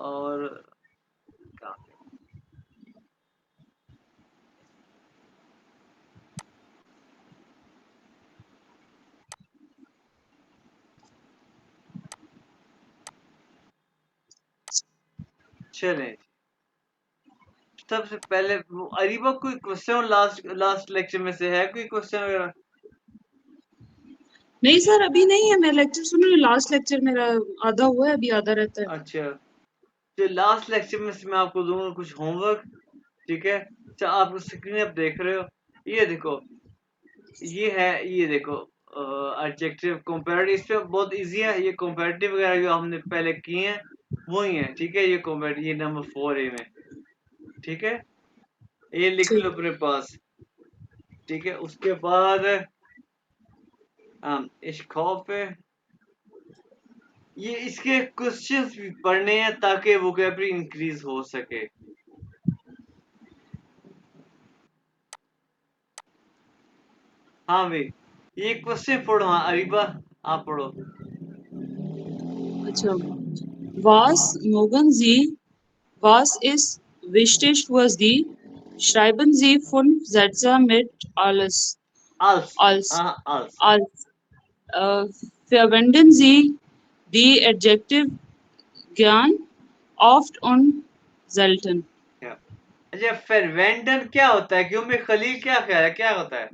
और क्या चलें, सबसे पहले अरीबा कोई क्वेश्चन लास्ट लास्ट लेक्चर में से है कोई क्वेश्चन वगैरह? नहीं सर, अभी नहीं है, मैं लेक्चर सुन रही हूँ। लास्ट लेक्चर मेरा आधा हुआ है, अभी आधा रहता है। अच्छा, जो लास्ट लेक्चर में से मैं आपको दूंगा कुछ होमवर्क, ठीक है? अच्छा, आप स्क्रीन पर देख रहे हो, ये देखो, ये है, ये देखो एडजेक्टिव कंपैरेटिव, इसमें बहुत इजी है, ये कंपैरेटिव वगैरह जो हमने पहले किए हैं वही है, ठीक है? ये कंपैरेटिव, ये नंबर 4 ए में, ठीक है? ये लिख लो अपने पास, ठीक है? उसके बाद इस खौफ है, ये इसके क्वेश्चंस भी पढ़ने हैं ताकि वोकैबुलरी इंक्रीज हो सके। हाँ भाई, ये क्वेश्चन पढ़ो। हाँ अरीबा, आप पढ़ो। अच्छा, was mogen Sie, was ist wichtig für Sie? Schreiben Sie 5 Sätze mit आल्स, als, हाँ आल्स। als. Äh, Verwenden Sie die Adjektiv gern, oft und selten. क्या? अच्छा, फेरवेंडन क्या होता है? क्यों में खलील क्या कह रहा है, क्या होता है?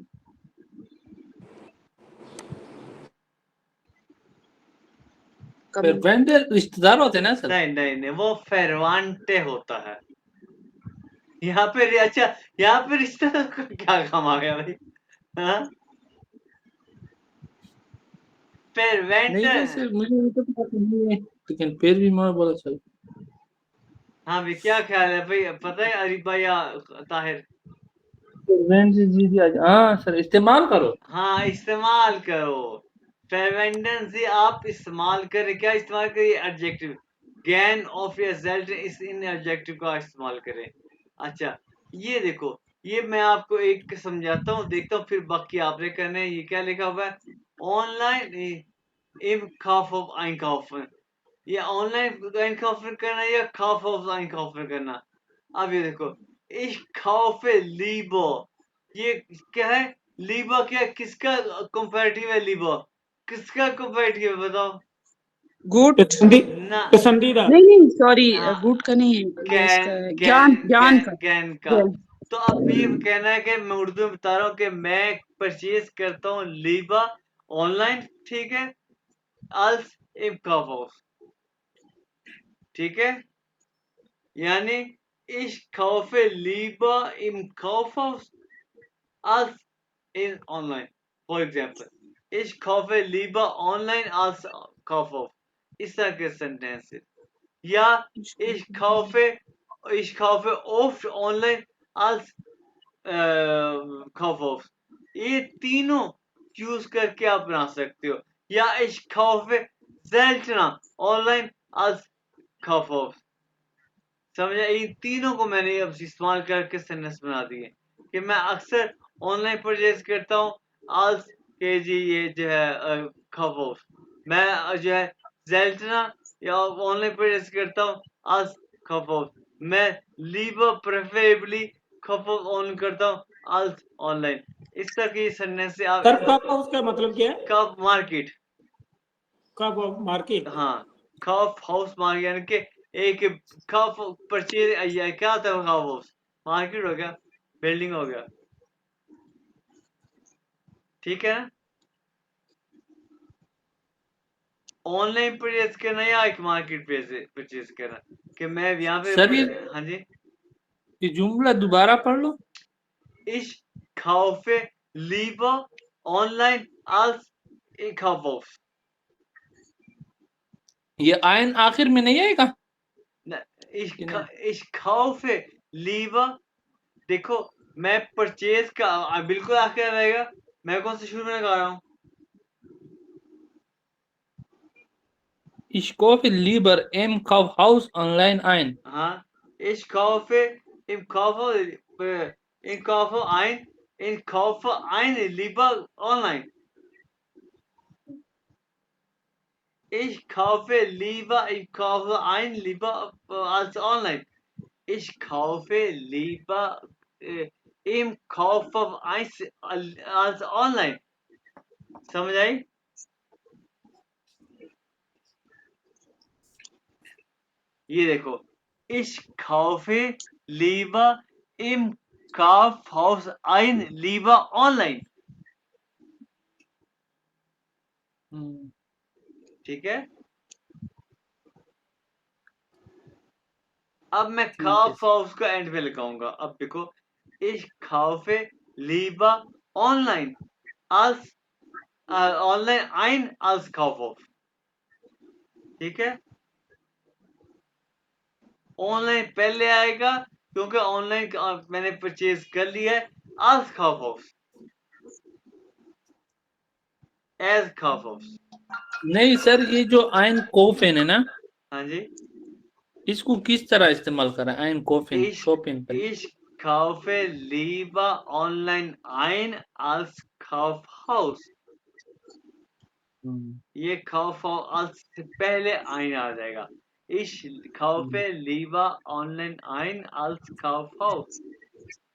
कभी फिर वेंडर रिश्तेदार होते हैं ना सर? नहीं नहीं नहीं, वो फेरवांटे होता है। यहाँ पे अच्छा, यहाँ पे रिश्ता का क्या काम आ गया भाई? हाँ, नहीं फेरवेंडन। वैसे मुझे ये तो पता नहीं है, लेकिन फिर भी मैं बोला चलो। हाँ भाई, क्या ख्याल है भाई, पता है अरीबा या ताहिर? वेंडर जी जी हाँ सर, इस्तेमाल करो। हाँ, इस्तेमाल करो। फेरवेंडन से आप इस्तेमाल करें, क्या इस्तेमाल करिए? एडजेक्टिव, गैन ऑफ या जेल्ट, इस इन एडजेक्टिव का इस्तेमाल करें। अच्छा, ये देखो, ये मैं आपको एक समझाता हूँ, देखता हूँ, फिर बाकी आपने करना है। ये क्या लिखा हुआ है? ऑनलाइन im Kaufhof einkaufen, ये ऑनलाइन einkaufen करना या Kaufhof einkaufen करना? अब ये देखो, ich kaufe lieber, ये क्या है? लीबा क्या, किसका कंपैरेटिव है? लीबा किसका कंपैरेटिव है, बताओ? गुड ना, पसंदीदा। नहीं नहीं सॉरी, हाँ, गुड का नहीं है, ये गैन इसका है, गैन ज्ञान ज्ञान गैन का। गैन का। ज्ञान। तो अब ये कहना है कि मैं उर्दू में बता रहा हूँ कि मैं परचेज करता हूँ लीबा ऑनलाइन, ठीक है? अल्स im Kaufhaus, ठीक है? यानी ich kaufe lieber im Kaufhaus als in online. For example, ich kaufe lieber online als Kaufhaus. इस तरह के सेंटेंस है। या ich kaufe, ich kaufe oft online als Kaufhaus। ये तीनों चूज करके आप बना सकते हो। या ich kaufe seltener online als Kaufhaus। समझा? इन तीनों को मैंने अब इस्तेमाल करके सेंटेंस बना दिए कि मैं अक्सर ऑनलाइन परचेज करता हूँ आज के जी, ये जो है खफोफ। मैं जो है जेल्टना या ऑनलाइन परचेज करता हूँ आज खफोफ। मैं लीवर प्रेफरेबली खफोफ ऑन करता हूँ आज ऑनलाइन। इस तरह की सेंटेंस से आप सर कप हाउस का मतलब क्या है? कब मार्केट, कप मार्केट। हाँ, खौफ हाउस मार्केट, यानी कि एक खौफ परचेज, क्या होता है? खौफ हाउस मार्केट हो गया, बिल्डिंग हो गया, ठीक है ना? ऑनलाइन परचेज करना या एक मार्केट प्लेस से परचेज करना, कि मैं यहाँ पे सर हाँ जी। ये जुमला दोबारा पढ़ लो। Ich kaufe lieber online als in Kaufhaus। ये आयन आखिर में नहीं आएगा Ich, कि नहीं? ich kaufe lieber, देखो, मैं परचेज का बिल्कुल आखिर रहेगा, मैं कौन से शुरू में लगा रहा हूँ? Ich kaufe lieber im Kaufhaus online ein. हाँ, ich kaufe im Kaufhaus, in Kaufhaus ein, in Kaufhaus ein lieber online। Ich kaufe lieber, ich kaufe ein lieber als online. Ich kaufe lieber im Kaufhof eins als online. समझ आई? ये देखो, ich kaufe lieber im Kaufhaus ein lieber online. ठीक है? अब मैं ठीक है। Kaufhaus को एंड पे लगाऊंगा। अब देखो, ich kaufe lieber online als online ein als Kaufhof. ठीक है? ऑनलाइन पहले आएगा क्योंकि ऑनलाइन मैंने परचेज कर लिया है als Kaufhof, as Kaufhof. नहीं सर, ये जो आयन कोफेन है ना, हाँ जी, इसको किस तरह इस्तेमाल करें? आयन कोफेन ich, शॉपिंग पे। ich kaufe lieber online ein als Kaufhaus. ये Kaufhaus als से पहले ein आ जाएगा। Ich kaufe lieber online ein als Kaufhaus.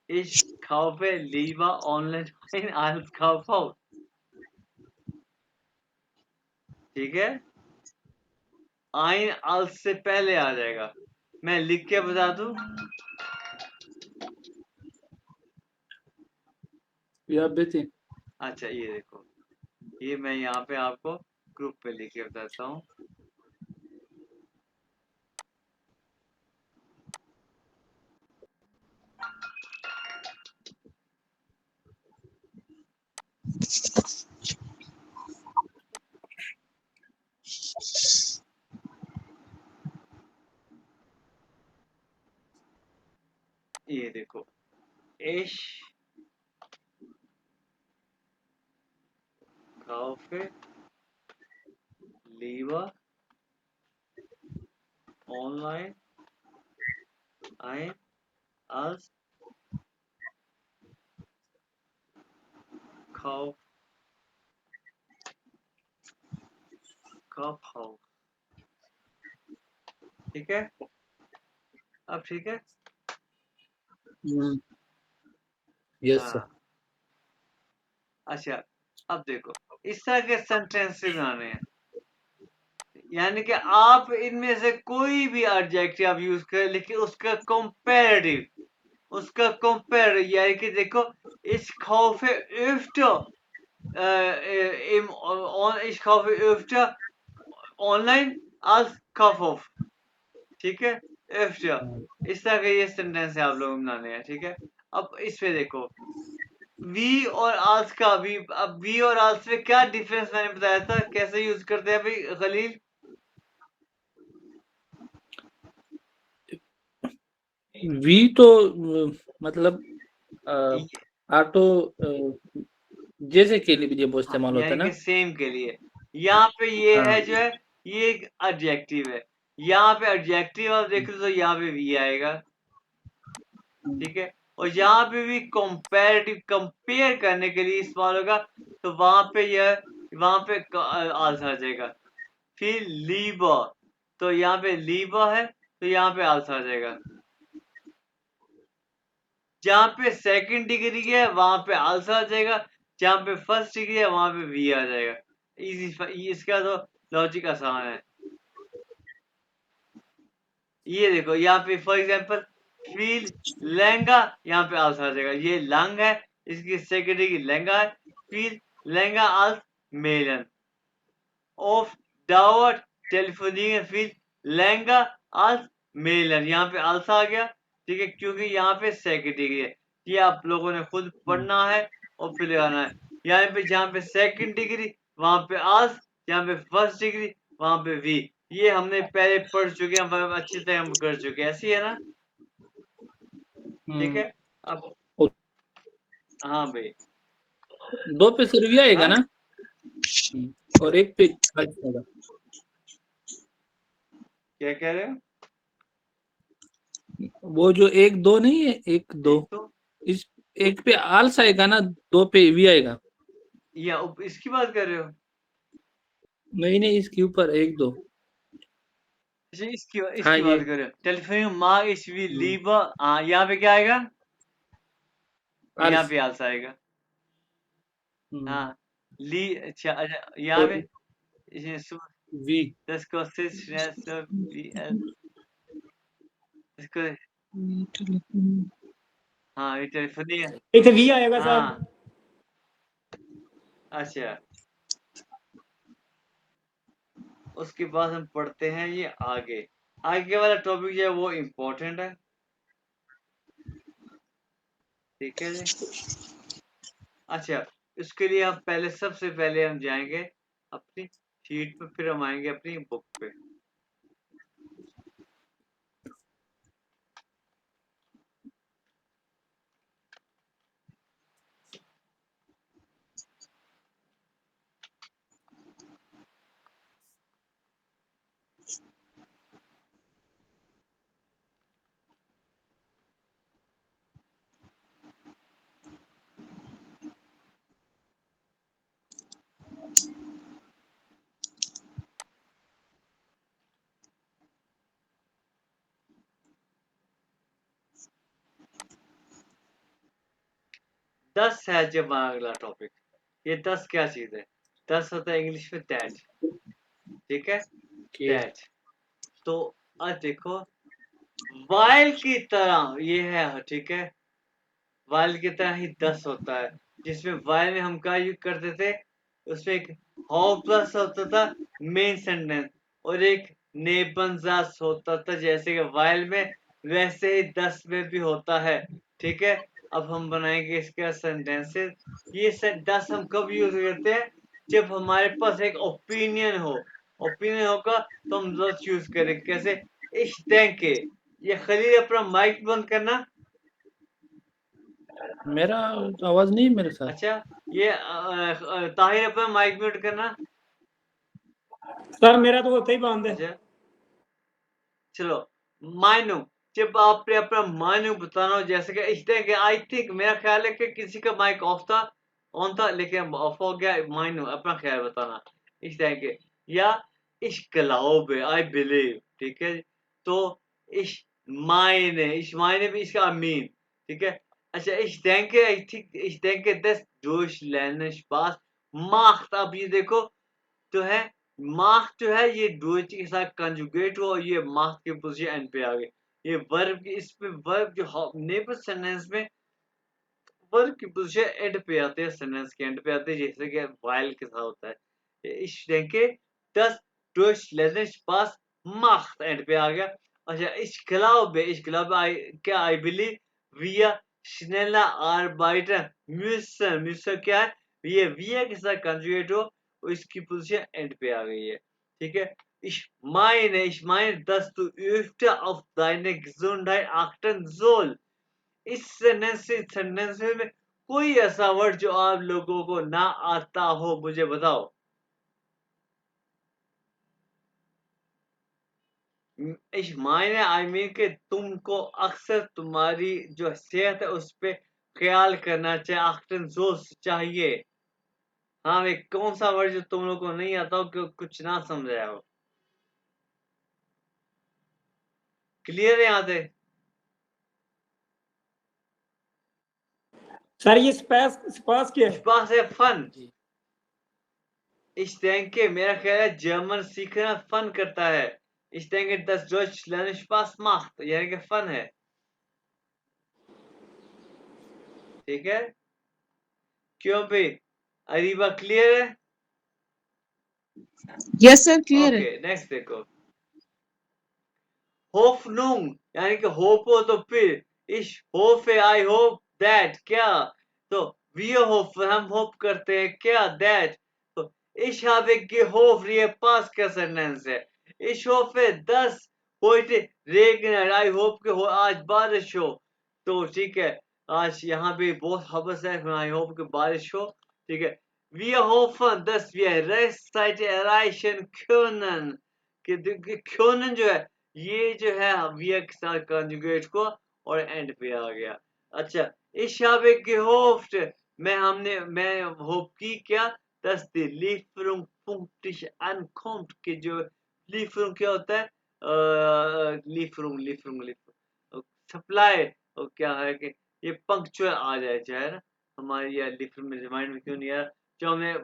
Ich kaufe lieber online ein als Kaufhaus. ठीक है? आइन als से पहले आ जाएगा। मैं लिख के बता दूं? या बेटे, अच्छा, ये देखो, ये मैं यहाँ पे आपको ग्रुप पे लिख के बताता हूँ। ये देखो, ich kaufe lieber online ein als Kaufhaus. ठीक है? अब ठीक है? Yes sir. हाँ। अच्छा, अब देखो, इस तरह के सेंटेंसेस आने हैं, यानी कि आप इनमें से कोई भी एडजेक्टिव आप यूज करें, लेकिन उसका कंपैरेटिव, उसका कंपेयर, यानी कि देखो, ich kaufe öfter ich kaufe öfter online als Kaufhof. ठीक है? öfter, इस तरह के ये सेंटेंस है आप लोग बनाने हैं। ठीक है? अब इस पे देखो, वी और आल्स का भी, अब वी और आल्स में क्या डिफरेंस मैंने बताया था, कैसे यूज करते हैं भाई खलील? वी तो मतलब ऑटो जैसे के लिए भी जब वो इस्तेमाल होता है यानी ना। कि सेम के लिए। यहाँ पे ये हाँ। है जो है, ये एक एडजेक्टिव है। यहाँ पे एडजेक्टिव आप देख लो तो यहाँ पे वी आएगा। ठीक है? और यहाँ पे भी कंपैरेटिव, कंपेयर करने के लिए इस्तेमाल होगा, तो वहां पे यह, वहां पे आल्स आ जाएगा। फिर लीबर, तो यहाँ पे लीबर है, तो यहाँ पे आल्स आ जाएगा। जहाँ पे सेकंड डिग्री है वहां पे आल्स आ जाएगा, जहाँ पे फर्स्ट डिग्री है वहां पे वी आ जाएगा। इजी, इसका तो लॉजिक आसान है। ये देखो, यहाँ पे फॉर एग्जांपल फील लहंगा, यहाँ पे आल्स आ जाएगा। ये लंग है, इसकी सेकंड डिग्री लहंगा है। फील लहंगा आल्स मेलन ऑफ डावर टेलीफोनिंग, फील लहंगा आल्स मेलन, यहाँ पे आल्स आ गया। ठीक है? क्योंकि यहाँ पे सेकंड डिग्री है। ये आप लोगों ने खुद पढ़ना है और फिर लगाना है। यहाँ पे जहाँ पे सेकंड डिग्री वहां पे आल्स, जहाँ पे फर्स्ट डिग्री वहां पे वी। ये हमने पहले पढ़ चुके हैं, हम अच्छी तरह हम कर चुके हैं। ऐसी है ना? ठीक है? अब हाँ भाई, 2 पे सिर्फ वी आएगा हाँ? ना, और 1 पे आएगा। क्या कह रहे हो? वो जो 1 2 नहीं है, 1 2, तो इस 1 पे आल्स आएगा ना, 2 पे वी आएगा। या इसकी बात कर रहे हो? नहीं इसके ऊपर एक दो। अच्छा, इसकी हाँ इसकी ये बात करें, टेलीफोन मार्क इस वी लीवर, हाँ यहाँ पे क्या आएगा, यहाँ अर्स पे आल्स आएगा, हाँ ली, अच्छा अच्छा यहाँ पे और इसमें वी दस को इसको, हाँ ये टेलीफोनी है, एक तो वी आएगा साहब। हाँ अच्छा, उसके बाद हम पढ़ते हैं ये आगे, आगे वाला टॉपिक जो है वो इम्पोर्टेंट है, ठीक है जी। अच्छा, इसके लिए हम पहले सबसे पहले हम जाएंगे अपनी शीट पे, फिर हम आएंगे अपनी बुक पे। दस है जब हमारा अगला टॉपिक, ये 10 क्या चीज है, 10 होता है इंग्लिश में दैट, ठीक है, के दैट। तो आज देखो, वाइल की तरह ये है, ठीक है, वाइल की तरह ही 10 होता है, जिसमें वाइल में हम क्या यूज करते थे, उसमें एक हाउ प्लस होता था मेन सेंटेंस, और एक नेबनजास होता था, जैसे कि वाइल में वैसे ही 10 में भी होता है, ठीक है। अब हम बनाएंगे इसके सेंटेंसेस। ये 10 हम कब यूज करते हैं, जब हमारे पास एक ओपिनियन हो, ओपिनियन होगा तो हम 10 यूज करेंगे। कैसे, इस के, ये खलील अपना माइक बंद करना। मेरा आवाज नहीं है मेरे साथ। अच्छा, ये ताहिर अपना माइक म्यूट करना। सर मेरा तो होता ही बंद है। अच्छा चलो, मायनो, जब आपने अपना मायनो बताना हो, जैसे कि इस तरह के, आई थिंक मेरा ख्याल है कि किसी का माइक ऑफ था, ऑन था लेकिन ऑफ हो गया, मायनो अपना ख्याल बताना इस तरह के, या इश्कलाओ आई बिलीव, ठीक है। तो इस इस मायने भी इसका मीन, ठीक है। अच्छा, इस denke, आई थिंक इस denke das Durchlernen Spaß macht, अब ये देखो जो है, मार्क जो है ये डूच के साथ कंजुगेट हुआ, और ये मार्क की पोजीशन एंड पे आ गई। ये वर्ब की, इस पे वर्ब जो नेबर सेंटेंस में वर्ब की पोजीशन एंड पे आते हैं, सेंटेंस के एंड पे आते हैं, जैसे कि वाइल के साथ होता है। इस denke das Durchlernen Spaß macht and पे आ गया। अच्छा, ich glaube आई, क्या I believe wir schneller arbeiten müssen क्या है, ये wir के साथ कंजुगेट हो, और इसकी पोजीशन एंड पे आ गई है, ठीक है। ich meine, dass du öfter auf deine Gesundheit achten soll। इस सेंटेंस में कोई ऐसा वर्ड जो आप लोगों को ना आता हो, मुझे बताओ। इस मायने आई मीन के तुमको अक्सर तुम्हारी जो सेहत है उस पे ख्याल करना चाहिए, अक्सर जोश चाहिए। हाँ भाई, कौन सा वर्ड जो तुम लोग को नहीं आता हो, कि कुछ ना समझाया हो, क्लियर है यहाँ से। सर ये स्पेस स्पास क्या है? स्पास है फन। इस denke, मेरा ख्याल है जर्मन सीखना फन करता है। इस denke das Deutsch lernen Spaß macht, यानी कि फन है, ठीक है। क्यों भाई, अरीबा क्लियर है। यस सर, क्लियर है। ओके, नेक्स्ट देखो, होफनुंग, यानी कि होप हो तो फिर, इश होप है, आई होप दैट, क्या, तो वी होप हम होप करते हैं, क्या, दैट। तो इश habe gehofft, ये पास का सेंटेंस है। इश होप है 10 heute regnet, आई होप के हो आज बारिश हो, तो ठीक है, आज यहाँ पे बहुत हबस है, आई होप कि बारिश हो, ठीक है। Wir hoffen, dass wir rechtzeitig erreichen können, कि können जो है, ये जो है wir के साथ कंजुगेट को, और एंड पे आ गया। अच्छा, ich habe gehofft, मैं होप की क्या, dass die Lieferung pünktlich ankommt कि जो Lieferung क्या होता है Lieferung सप्लाई और क्या है कि ये पंक्चुअल आ जाए जो है ना हमारी या Lieferung में रिमाइंड में क्यों नहीं आया जो हमने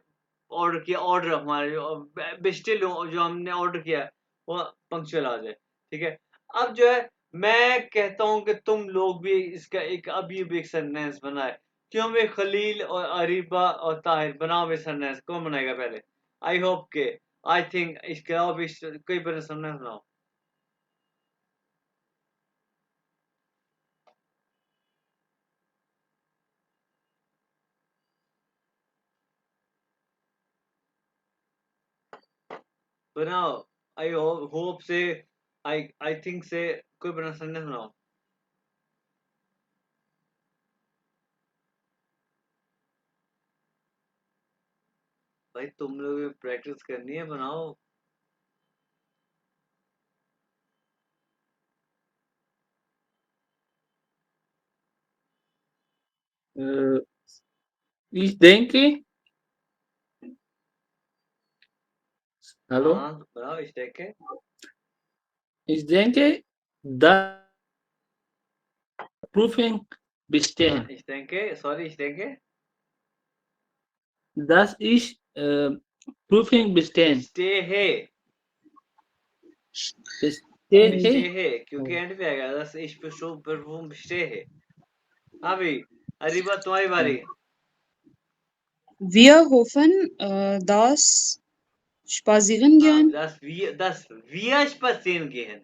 ऑर्डर किया ऑर्डर हमारे बिस्टिल जो हमने ऑर्डर किया वो पंक्चुअल आ जाए ठीक है अब जो है मैं कहता हूँ कि तुम लोग भी इसका एक अभी भी एक सेंटेंस बनाए क्यों वे खलील और अरीबा और ताहिर बनाओ वे सेंटेंस कौन बनाएगा पहले आई होप के आई थिंक इसके अलावा भी कोई बड़े सेंटेंस बनाओ बनाओ आई होप से आई थिंक से कोई बड़ा सेंटेंस बनाओ भाई तुम लोग प्रैक्टिस करनी है बनाओ Ich denke, hallo, हाँ बनाओ इस टाइप के ich denke, da Prüfung bestehen, हाँ इस टाइप के सॉरी इस टाइप के dass ich Prüfung bestehen, stay है bestehe, स्टे है क्योंकि एंड पे आएगा दस इस पे शो परफॉर्म स्टे है हाँ भाई अरीबा तुम्हारी बारी Wir hoffen, dass spazieren हाँ gehen. दस wir spazieren gehen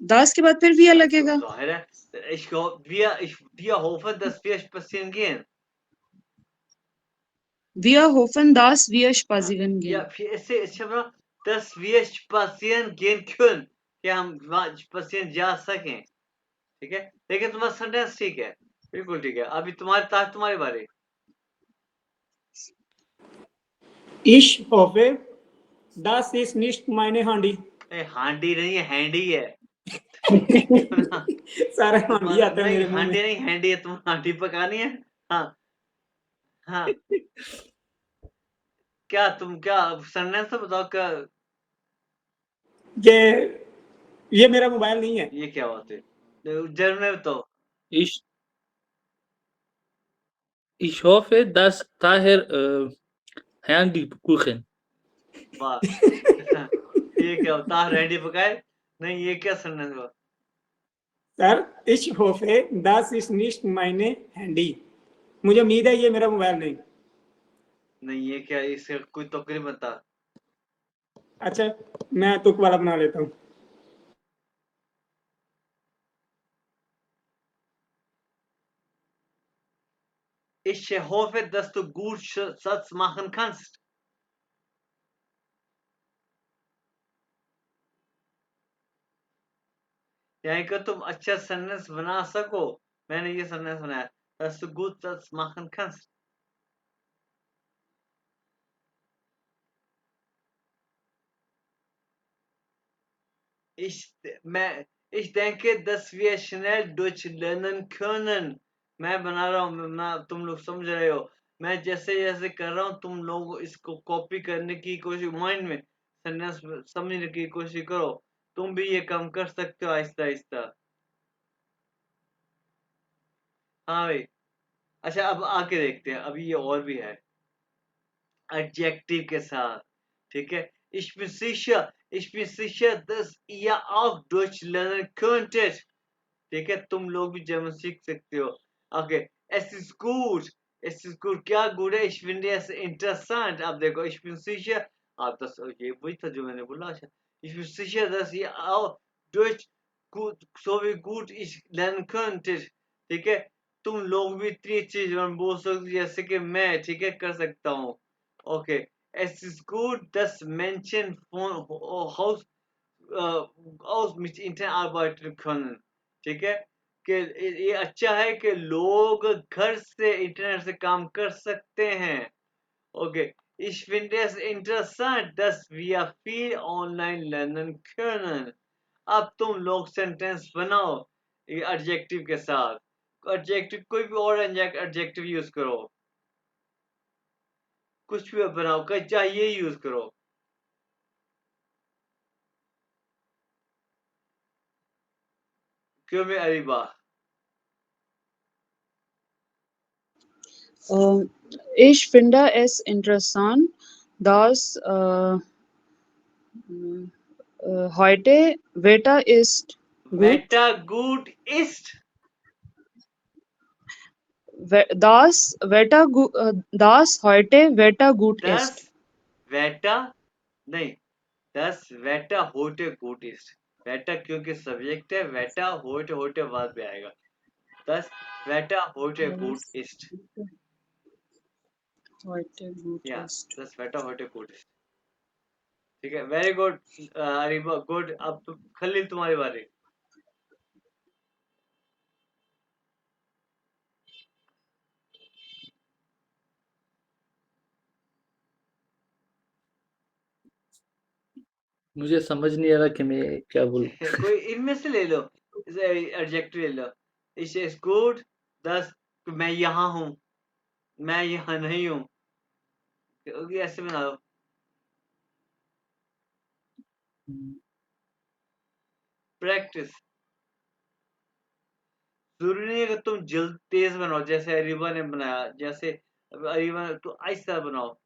Das के बाद फिर wir लगेगा. ज़ाहिर है wir hoffen dass wir spazieren gehen Wir hoffen, dass wir spazieren या gehen. फिर इससे अच्छा बना dass wir spazieren gehen können कि हम spazieren जा सकें ठीक है लेकिन तुम्हारा सेंटेंस ठीक है बिल्कुल ठीक है अभी तुम्हारी बारी Ich hoffe, das ist nicht meine Handy. हांडी नहीं है हैंडी है सारा हांडी आता है नहीं मेरे मुंह हांडी में. नहीं हैंडी है तुम हांडी पकानी है हाँ हाँ क्या तुम क्या सेंटेंस तो बताओ क्या ये मेरा मोबाइल नहीं है. ये क्या बात है जर्मन में बताओ ich, ich hoffe, dass Tahir Handy kuchen. वाह ये क्या होता है हैंडी पकाए नहीं ये क्या सेंटेंस हुआ sir ich hoffe, das ist nicht meine Handy. मुझे उम्मीद है ये मेरा मोबाइल नहीं. नहीं ये क्या इससे कोई तोकरी बता अच्छा मैं तुक वाला बना लेता हूँ. Ich hoffe, dass du gut Satz machen kannst. यानी कि तुम अच्छा सेंटेंस बना सको मैंने ये सेंटेंस बनाया dass du gut Satz machen kannst. Ich denke, dass wir schnell Deutsch lernen können. मैं बना रहा हूँ तुम लोग समझ रहे हो मैं जैसे जैसे कर रहा हूँ तुम लोग इसको कॉपी करने की कोशिश माइंड में सेंटेंस समझने की कोशिश करो तुम भी ये काम कर सकते हो आहिस्ता आहिस्ता हाँ भाई अच्छा अब आके देखते हैं अभी ये और भी है एडजेक्टिव के साथ ठीक है ich bin sicher dass ihr auch Deutsch lernen könntet ठीक है तुम लोग भी जर्मन सीख सकते हो ओके es ist gut क्या गुड है ich finde es interessant अब देखो ich bin sicher आप तो ये वही था जो मैंने बोला अच्छा ich bin sicher dass ihr auch Deutsch gut so wie gut ich lernen könntet ठीक है तुम लोग भी इतनी अच्छी जर्मन बोल सकते हो जैसे कि मैं ठीक है कर सकता हूँ okay es ist gut dass Menschen von Haus aus mit Internet arbeiten können ठीक है कि ये अच्छा है कि लोग घर से इंटरनेट से काम कर सकते हैं okay ich finde es interessant dass wir viel online lernen können अब तुम लोग सेंटेंस बनाओ ये एडजेक्टिव के साथ एडजेक्टिव कोई भी और एडजेक्टिव यूज करो कुछ भी बनाओ, चाहे ये यूज करो। क्यों में Areeba? Ich finde es interessant, dass heute Wetter ist gut. Wetter gut ist. Das das heute Wetter gut Das ist. Wetter नहीं, das Wetter heute gut ist. Wetter क्योंकि सब्जेक्ट है, Wetter heute बाद में आएगा। Das Wetter heute gut ist. Heute gut Yeah, ist. das Wetter heute gut ist. ठीक है, very good Areeba, good. अब खलील तुम्हारी बारी। मुझे समझ नहीं आ रहा कि मैं क्या बोलूं। कोई इनमें से ले लो, एडजेक्टिव ले लो। इट इज गुड, दस मैं यहाँ हूँ, मैं यहाँ नहीं हूँ, ऐसे बना लो। प्रैक्टिस जरूरी नहीं है कि तुम जल्द तेज बनाओ जैसे अरीबा ने बनाया, जैसे अरीबा तो आहिस्ता बनाओ।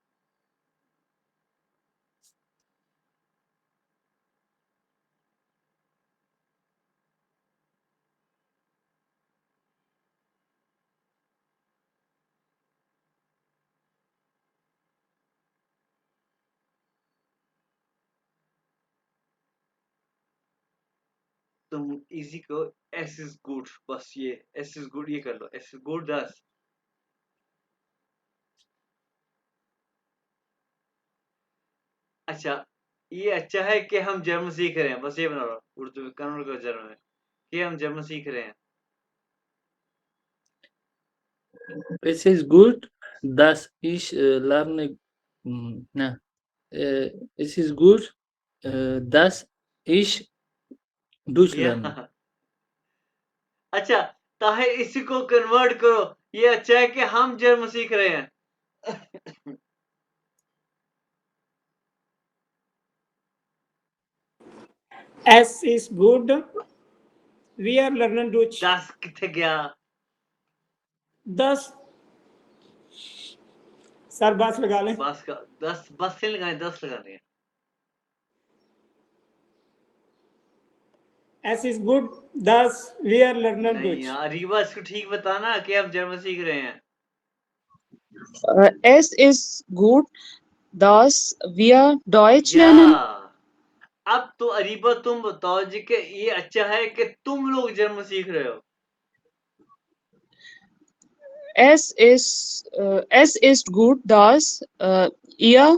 तुम इजी को एस इज गुड, बस ये एस इज गुड ये कर लो, एस इज गुड 10। अच्छा, ये अच्छा है कि हम जर्मन सीख रहे हैं, बस ये बना लो उर्दू में, कन्वर्ट करो जर्मन में कि हम जर्मन सीख रहे हैं। Es ist gut, dass ich lerne. Na, es ist gut, dass ich Deutsch lerne. अच्छा, ताहे इसी को कन्वर्ट करो, ये अच्छा है कि हम जर्मन सीख रहे हैं। S is good. We are learning Dutch. 10 किथे गया? 10 सर बस लगा लें। बस का 10 बस से लगाए, 10 लगाने हैं। S is good. 10 we are learning नहीं Dutch. यार, रीवा इसको ठीक बताना कि हम जर्मन सीख रहे हैं। Es ist gut, dass wir Deutsch या lernen. अब तो अरीबा तुम बताओ जी कि ये अच्छा है कि तुम लोग जर्मन सीख रहे हो। Es ist gut, dass ihr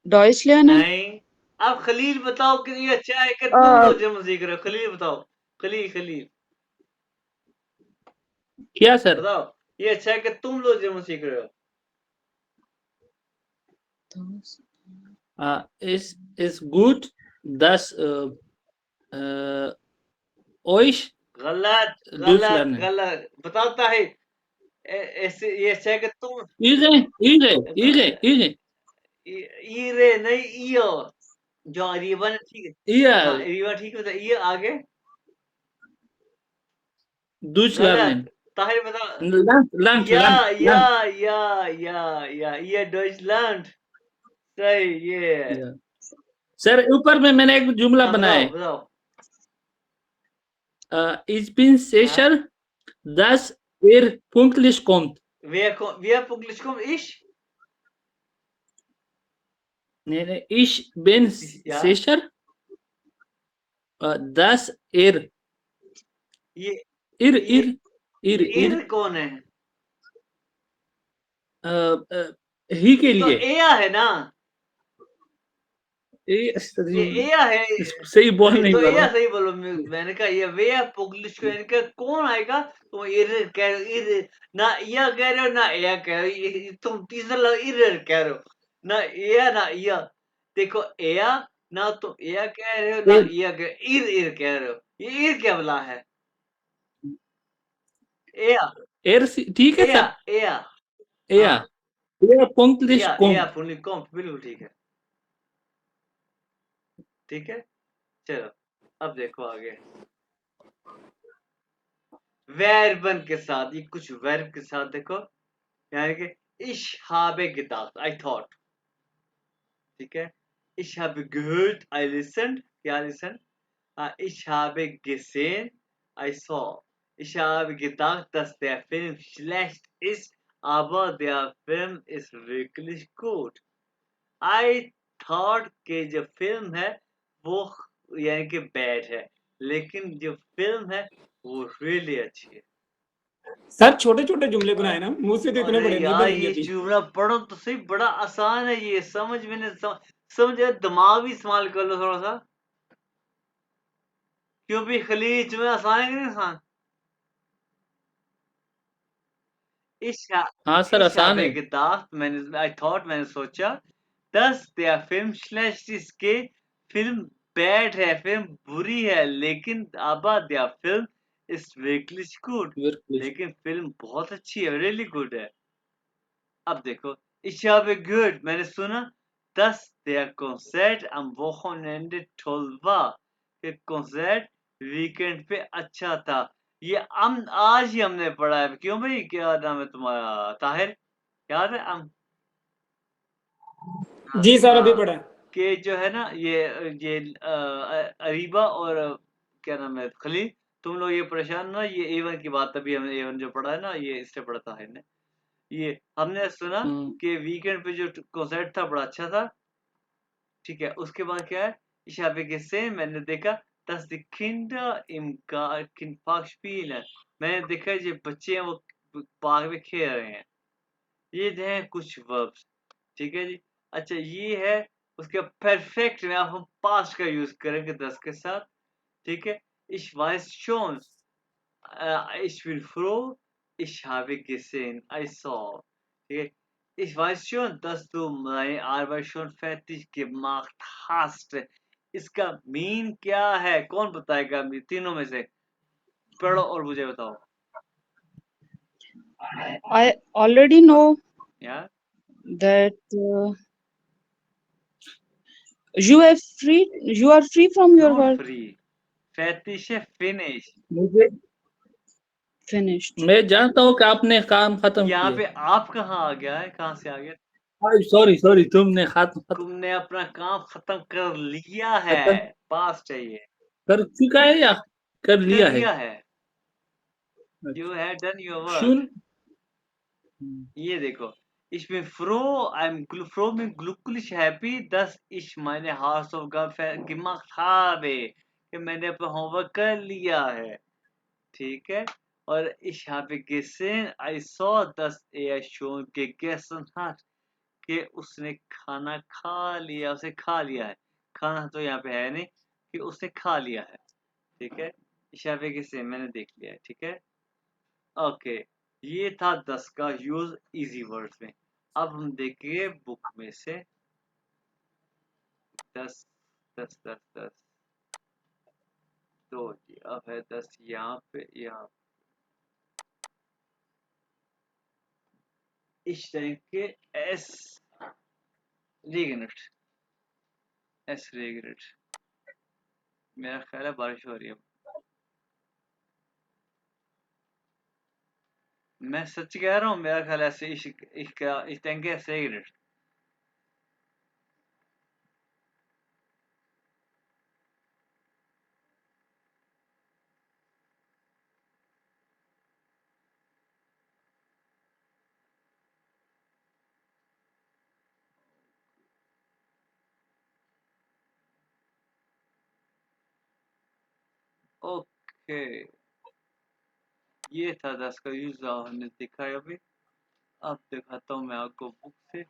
Deutsch lernen. नहीं, अब खलील बताओ कि ये अच्छा है कि तुम लोग जर्मन सीख रहे हो। खलील बताओ, खलील खलील क्या सर? बताओ, ये अच्छा है कि तुम लोग जर्मन सीख रहे हो। Es ist gut, dass euch गलत Deutsch गलत lernen. गलत, बताता है ऐसे, ये अच्छा है कि तुम Ihre. ईरे नहीं, ईयो, जो अरीबा ने ठीक है। Ihr हाँ, अरीबा ठीक बता, ये आगे Deutsch गलत। lernen. ताहिर बता। Land. ये डॉइचलैंड, सही ये है। Ja. सर ऊपर में मैंने एक जुमला हाँ, बनाया बताओ बताओ। Ich bin sicher, dass pünktlich kommt. wer pünktlich kommt? Ich? Nee, ich bin Ja. sicher, dass ये ir कौन है? ही के तो लिए एया है ना, एया है। सही बोल नहीं तो पा एया रहा सही बोलो। मैंने कहा ये वे पुंगलिश को, इनका कौन आएगा? तुम इर कह इर ना, या कह रहे हो ना एया कह रहे हो, तुम तीसरा लग इर कह रहे हो, ना एया ना या। देखो एया ना, तुम एया कह रहे हो ना, या कह इर कह रहे हो, ये इर क्या बला है? एया ठीक है एया सर एया एया हाँ, Er punktlich या kommt. पुनः कॉम्प, बिल्कुल ठीक है, ठीक है। चलो अब देखो आगे, वर्बन के साथ, ये कुछ वर्ब के साथ देखो, यानी कि ich habe gedacht, I thought, ठीक है। ich habe gehört, I listened, क्या listen, ich habe gesehen, I saw, ich habe gedacht, dass der Film schlecht ist, aber der Film ist wirklich gut। I thought कि जो film है वो यानी कि bad है, लेकिन जो फिल्म है वो रियली अच्छी है। सर छोटे छोटे जुमले बनाए ना, मुंह से तो इतने अरे बड़े नहीं यार बनेंगे ये अभी। जुमला पढ़ो तो सही, बड़ा आसान है ये, समझ में नहीं समझ दिमाग भी इस्तेमाल कर लो थोड़ा सा, क्यों भी खलीज में आसान है कि नहीं आसान। हाँ सर, Ich आसान habe है। gedacht, I thought, मैंने सोचा, dass der Film schlecht ist, के फिल्म बैड है, फिल्म बुरी है, लेकिन aber der Film ist wirklich gut, Wirklich। लेकिन फिल्म बहुत अच्छी है, really good है। अब देखो, ich habe gehört, मैंने सुना, dass der Konzert am Wochenende toll war, कि कॉन्सर्ट वीकेंड पे अच्छा था। ये हम आज ही हमने पढ़ा है, क्यों भाई, क्या नाम है तुम्हारा, ताहिर, याद है हम, जी सर अभी हाँ, पढ़ा है। कि जो है ना ये अरीबा और क्या नाम है खलील, तुम लोग ये परेशान ना, ये एवन की बात, अभी हमने एवन जो पढ़ा है ना, ये इससे पढ़ा था हमने, ये हमने सुना कि वीकेंड पे जो कॉन्सर्ट था बड़ा अच्छा था, ठीक है। उसके बाद क्या है, ich habe gesehen, मैंने देखा, dass die Kinder im Park spielen, मैंने देखा ये बच्चे हैं वो पार्क में खेल रहे हैं। ये जो है कुछ वर्ब्स, ठीक है जी। अच्छा ये है उसके परफेक्ट में, अब हम पास्ट का यूज करेंगे 10 के साथ, ठीक है। ich weiß schon, ich bin froh, ich habe gesehen, I saw, ठीक है। ich weiß schon, dass du meine Arbeit schon fertig gemacht hast, इसका मीन क्या है, कौन बताएगा तीनों में से, पढ़ो और मुझे बताओ I already know यार। that you are free from your not work. Free, fertig है फिनिश, मुझे Finished. मैं जानता हूँ कि आपने काम खत्म यहाँ किया। पे आप कहाँ आ गया है, कहाँ से आ गया, सॉरी सॉरी, तुमने खत्म तुमने अपना काम खत्म कर लिया है, खत्म पास चाहिए, कर चुका है या कर कर लिया है? लिया है, you have done your work. शुन। ये देखो, ich bin froh, froh में glücklich happy, dass ich meine Hausaufgaben gemacht habe, कि मैंने अपना होमवर्क कर लिया है, ठीक है। और ich habe gesehen, I saw, dass er schon gegessen hat, कि उसने खाना खा लिया, उसे खा लिया है, खाना तो यहाँ पे है नहीं, कि उसने खा लिया है, ठीक है। ich habe gesehen, मैंने देख लिया है, ठीक है। ओके, ये था 10 का यूज इजी वर्ड्स में। अब हम देखेंगे बुक में से 10 10 10 10, तो जी अब है 10 यहाँ पे, यहाँ इस टाइम के एस रेगनेट, एस रेगनेट, मेरा ख्याल है बारिश हो रही है, मैं सच कह रहा हूँ, मेरा ख्याल है ऐसे इस टाइम के एस रेगनेट। ओके, ये था 10 का यूज, हमने देखा है अभी। अब दिखाता हूँ मैं आपको बुक से।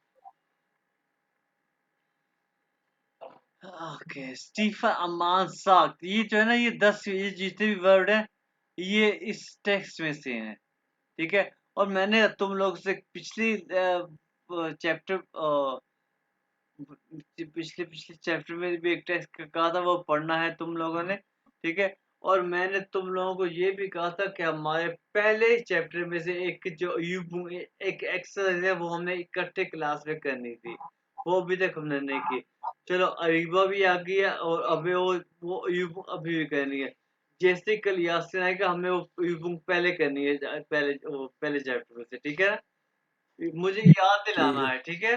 ओके, स्टीफन अमान साख्त, ये जो है ना, ये 10 ये जितने भी वर्ड हैं ये इस टेक्स्ट में से हैं, ठीक है। और मैंने तुम लोग से पिछली चैप्टर पिछले पिछले चैप्टर में भी एक टेक्स्ट कहा था, वो पढ़ना है तुम लोगों ने, ठीक है। और मैंने तुम लोगों को ये भी कहा था कि हमारे पहले चैप्टर में से एक जो एक एक्सरसाइज है वो हमने इकट्ठे क्लास में करनी थी, वो अभी तक हमने नहीं की। चलो अरीबा भी आ गई है और अभी वो युग अभी भी करनी है। जैसे कल यासिन आएगा हमें वो युग पहले करनी है, पहले चैप्टर में से, ठीक है ना? मुझे याद ठीक दिलाना है। है, ठीक है,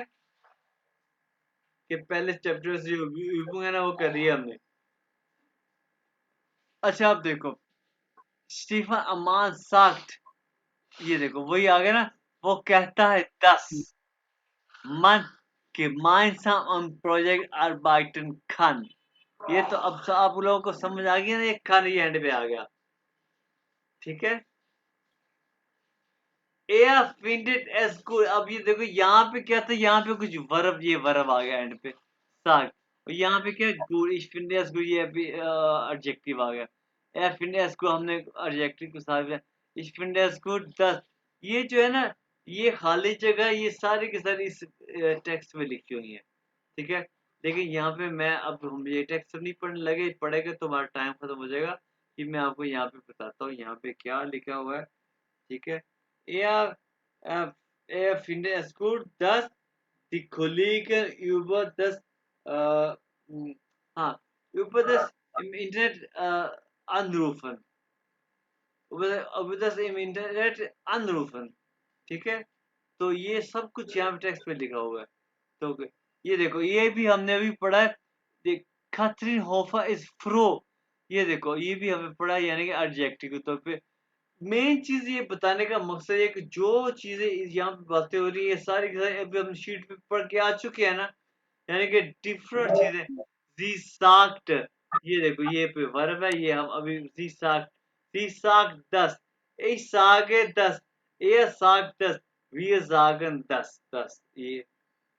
कि पहले चैप्टर से जो युग है ना वो कर दिया हमने। अच्छा आप देखो, स्टीफन अमान साख्त, ये देखो वही आ गया ना, वो कहता है 10 मन gemeinsam am Projekt arbeiten kann। ये तो अब आप लोगों को समझ आ गया ना, ये खान ये एंड पे आ गया, ठीक है। एयर फिंडेड एस गुड, अब ये देखो यहाँ पे क्या था, यहाँ पे कुछ वर्ब, ये वर्ब आ गया एंड पे साग, और यहाँ पे क्या गुड, इस फिंडेड एस गुड, ये अभी एडजेक्टिव आ गया। एयर फिंडेड एस गुड हमने एडजेक्टिव के साथ दिया, इस फिंडेड एस गुड 10, ये जो है ना, ये खाली जगह ये सारी की सारी इस टेक्स्ट में लिखी हुई है, ठीक है। लेकिन यहाँ पे मैं अब हम ये टेक्स्ट नहीं पढ़ने लगे, पढ़ेगा तो हमारा टाइम खत्म हो जाएगा, कि मैं आपको यहाँ पे बताता हूँ यहाँ पे क्या लिखा हुआ है, ठीक है। Er, er findet es gut, dass die Kollegen äh, हाँ, über das im Internet anrufen, über das im Internet anrufen, ठीक है। तो ये सब कुछ यहाँ पे टेक्स्ट में लिखा हुआ है। तो ये देखो, ये भी हमने अभी पढ़ा है, कैथरीन होफर इज फ्रो, ये देखो ये भी हमें पढ़ा है, यानी कि एडजेक्टिव के तौर पे। मेन चीज ये बताने का मकसद है कि जो चीजें यहाँ पे बातें हो रही है, सारी की सारी अभी हम शीट पे पढ़ के आ चुके हैं ना, यानी कि डिफरेंट चीजें। जी साक्ट, ये देखो ये पे वर्ब है, ये हम अभी जी साक्ट 10, ich sage 10, er sagt 10, wir sagen 10,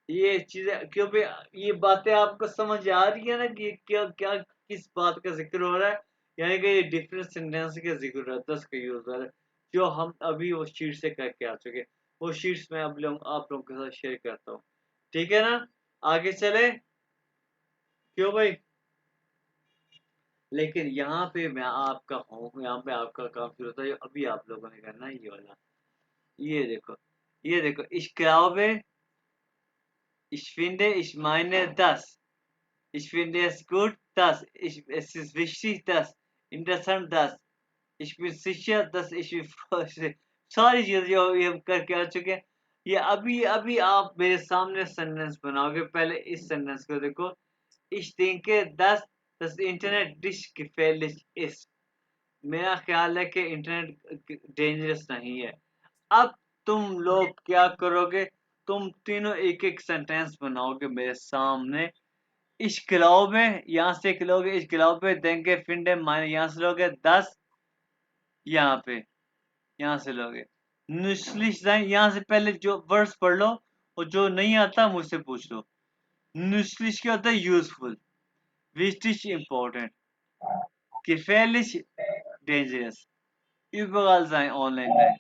ये चीजें क्यों भी, ये बातें आपको समझ आ रही है ना कि ये क्या क्या किस बात का जिक्र हो रहा है, यानी कि ये डिफरेंट सेंटेंस का जिक्र हो रहा है, 10 का यूज हो रहा है, जो हम अभी वो शीट से करके आ चुके हैं। वो शीट्स में अब आप लोगों के साथ शेयर करता हूँ, ठीक है ना। आगे चले, क्यों भाई? लेकिन यहाँ पे मैं आपका हूँ, यहाँ पे आपका काम शुरू होता है, अभी आप लोगों ने करना है ये वाला। ये देखो, ये देखो, ich glaube, ich finde, ich meine das, ich finde es gut, dass es ist wichtig, dass interessant, dass ich bin sicher, dass ich mich freue। सारी चीजें जो ये हम करके आ चुके हैं, ये अभी अभी आप मेरे सामने सेंटेंस बनाओगे। पहले इस सेंटेंस को देखो, ich denke, dass das Internet nicht gefährlich ist। मेरा ख्याल है कि इंटरनेट डेंजरस नहीं है। अब तुम लोग क्या करोगे, तुम तीनों एक एक सेंटेंस बनाओगे मेरे सामने। Ich glaube, यहाँ से लोगे, ich glaube, denke, finde, meine, यहाँ से लोगे 10, यहाँ पे यहाँ से लोगे nützlich sein, यहाँ से पहले जो वर्ड्स पढ़ लो, और जो नहीं आता मुझसे पूछ लो। nützlich क्या होता है, useful, wichtig important, gefährlich dangerous, überall sein online sein।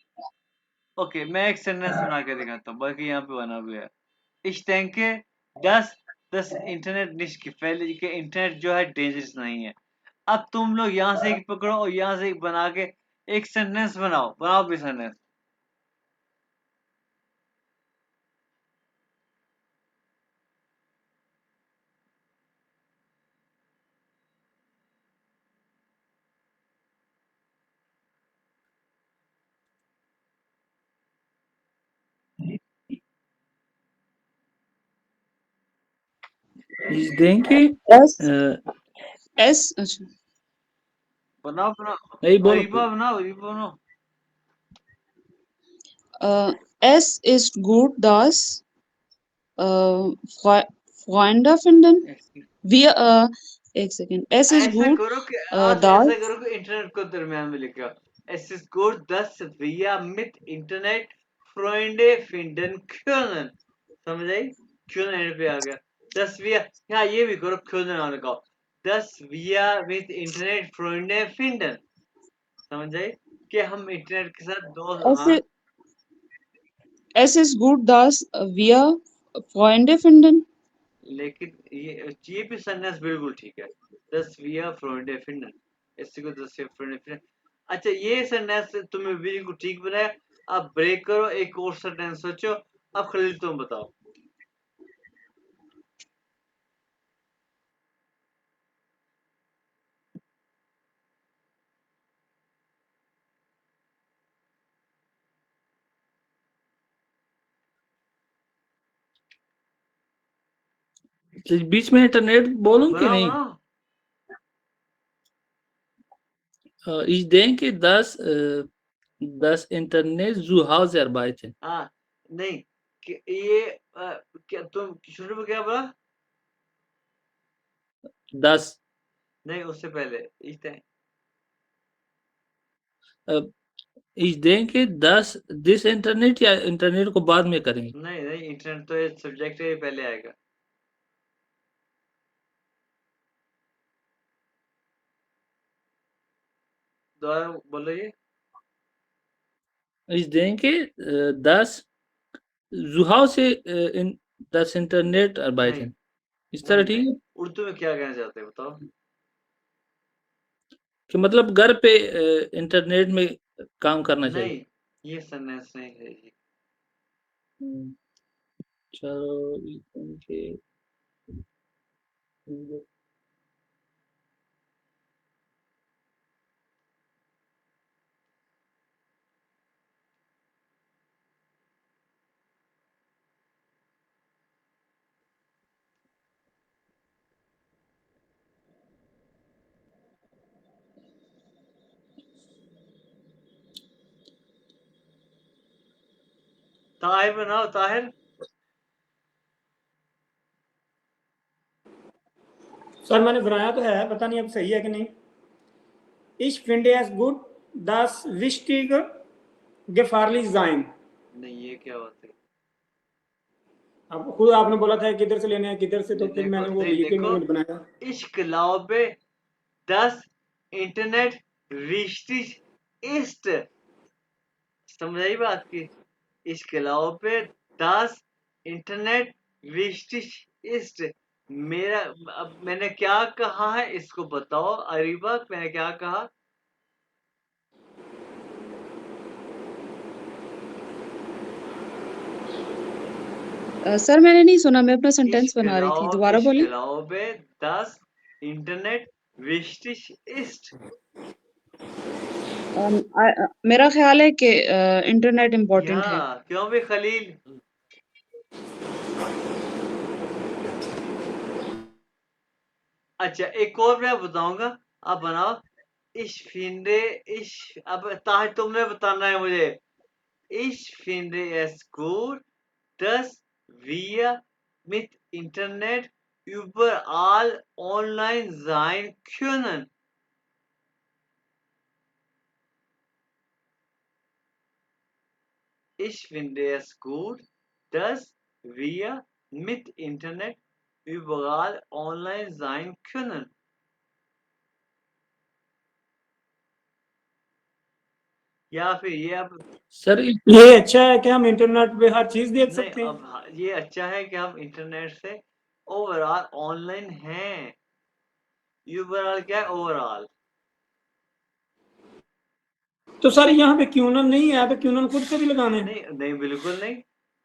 Okay, मैं एक सेंटेंस बना के दिखाता हूँ, बाकी यहाँ पे बना हुआ है। Ich denke, dass das Internet nicht gefährlich, कि इंटरनेट जो है डेंजरस नहीं है। अब तुम लोग यहाँ से एक पकड़ो और यहाँ से एक बना के एक सेंटेंस बनाओ, बनाओ भी सेंटेंस। इस देंगे S अ, S अच्छा बनाओ बनाओ, नहीं बोलो अरीबा बनाओ, अरीबा बनाओ। S ist gut, dass Freunde finden. Wir एक सेकेंड S ist ऐसा gut, करो कि आज dass ऐसा करो कि इंटरनेट को दरमियान में लेके आओ। Es ist gut, dass wir mit Internet Freunde finden können। समझ आई? können एंड पे आ गया। dass wir, हाँ ये भी करो, können ना लगाओ। dass wir mit Internet Freunde finden। समझ आई? कि हम इंटरनेट के साथ दोस्त, S हाँ। Es ist gut, dass wir Freunde finden. लेकिन ये भी सेंटेंस बिल्कुल ठीक है। dass wir Freunde finden, इसी को 10 फ्रेंड। अच्छा, ये सेंटेंस तुमने बिल्कुल ठीक बनाया। अब ब्रेक करो, एक और सेंटेंस सोचो। अब खलील तुम बताओ। बीच में इंटरनेट बोलूं कि बनाओ नहीं? बनाओ। Ich denke, das Internet zu Hause arbeitet. हाँ, नहीं ये क्या तुम शुरू में क्या बोला? Das नहीं, उससे पहले इस time äh, Ich denke, this Internet या इंटरनेट को बाद में करेंगे? नहीं नहीं, इंटरनेट तो ये सब्जेक्ट है, ये पहले आएगा। दोबारा बोलो ये। Ich denke, dass zu Hause das Internet नहीं arbeiten. इस तरह ठीक है? उर्दू में क्या कहना चाहते हो बताओ? कि मतलब घर पे इंटरनेट में काम करना चाहिए। नहीं, ये सेंटेंस नहीं है ये। हम्म, चलो इनके ताहिर बनाओ, ताहिर। सर मैंने बनाया तो है, पता नहीं अब सही है कि नहीं। Ich finde es gut, das wichtige gefahrlich sein। नहीं, ये क्या बात है? अब खुद आपने बोला था किधर से लेने हैं किधर से, तो फिर देखो, मैंने वो नहीं, लिख के देखो। नहीं बनाया। Ich glaube, das Internet wichtig ist। समझ आई बात की? Ich glaube, das Internet wichtig ist। मेरा अब मैंने क्या कहा है इसको बताओ अरीबा, मैंने क्या कहा? सर मैंने नहीं सुना, मैं अपना Ich सेंटेंस बना रही थी, दोबारा बोलिए। glaube, dass Internet wichtig ist। मेरा ख्याल है कि इंटरनेट इम्पोर्टेंट है। या क्यों भी खलील? अच्छा, एक और मैं बताऊंगा, आप बनाओ। Ich finde, अब ताहिर तुमने बताना है मुझे। Ich finde es gut, dass wir mit Internet überall online sein können। Ich finde es gut, dass wir mit Internet überall online sein können। या फिर ये अब सर ये अच्छा है कि हम इंटरनेट पे हर चीज देख नहीं, सकते हैं। अब ये अच्छा है कि हम इंटरनेट से ओवरऑल ऑनलाइन हैं। ओवरऑल क्या है? ओवरऑल। तो सर यहाँ पे क्यूनन नहीं है, तो क्यूनन खुद से भी लगाना है। नहीं नहीं, बिल्कुल नहीं।